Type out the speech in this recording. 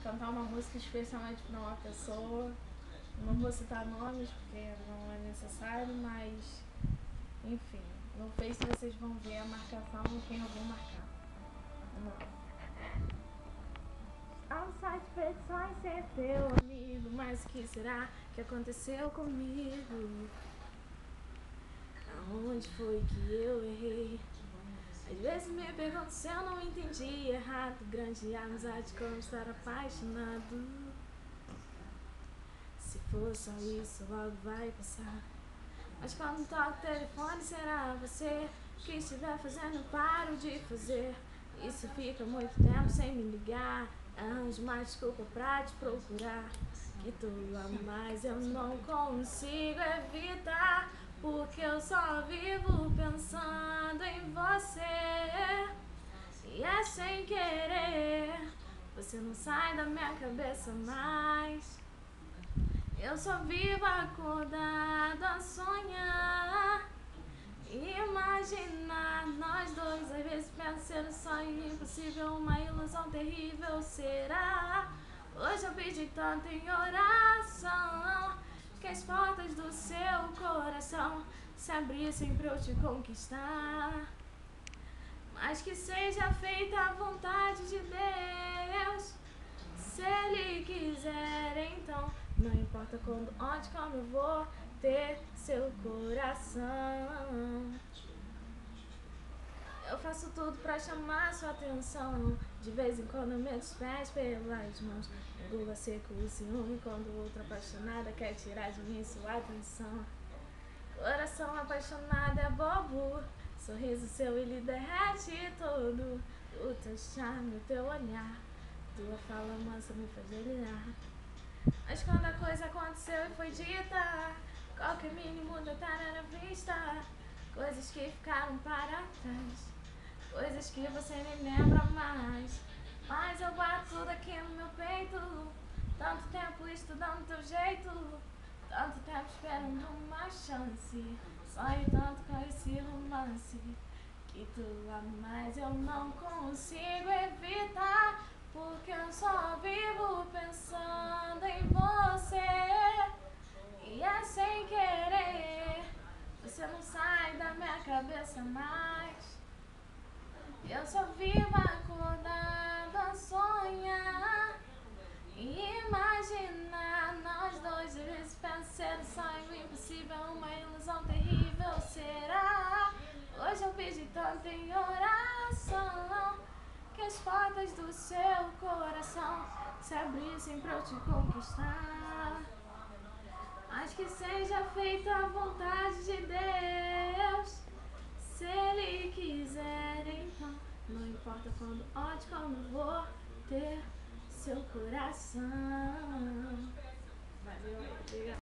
cantar uma música especialmente para uma pessoa. Não vou citar nomes porque não é necessário, mas enfim, no Face vocês vão ver a marcação quem eu vou marcar. Ao site petições ser teu amigo, mas o que será que aconteceu comigo? Aonde foi que eu errei? Às vezes me pergunto se eu não entendi errado. Grande amizade como estar apaixonado. Se for só isso, logo vai passar. Mas quando toca o telefone, será você que estiver fazendo, paro de fazer. Isso fica muito tempo sem me ligar. Arranjo mais desculpa pra te procurar. Que tu ama, mas eu não consigo evitar. Porque eu só vivo pensando em você. E é sem querer. Você não sai da minha cabeça mais. Eu só vivo acordado a sonhar. Imaginar nós dois, às vezes penso ser um sonho impossível, uma ilusão terrível será. Hoje eu pedi tanto em oração que as portas do seu coração se abrissem pra eu te conquistar. Mas que seja feita a vontade de Deus. Se Ele quiser, então não importa quando, onde, como eu vou ter seu coração. Eu faço tudo pra chamar sua atenção. De vez em quando eu meto os pés pelas mãos. Engula seco o ciúme quando outra apaixonada quer tirar de mim sua atenção. Coração apaixonado é bobo. Sorriso seu ele derrete todo. O teu charme, o teu olhar, tua fala mansa me faz delirar. Mas quando a coisa aconteceu e foi dita, qualquer mínimo detalhe era vista. Coisas que ficaram para trás, coisas que você nem lembra mais. Mas eu guardo tudo aqui no meu peito. Tanto tempo estudando teu jeito, tanto tempo esperando uma chance. Sonho tanto com esse romance que tu ama, mas eu não consigo evitar. Porque eu só vivo pensando em você. E é sem querer. Você não sai da minha cabeça mais. Eu só vivo acordado a sonhar. E imaginar nós dois, às vezes penso ser um sonho impossível, uma ilusão terrível será. Hoje eu pedi tanto em oração que as portas do seu coração se abrissem pra eu te conquistar. Mas que seja feita a vontade de Deus. Se Ele quiser, então não importa quando, onde, como eu vou ter seu coração. Valeu, obrigada.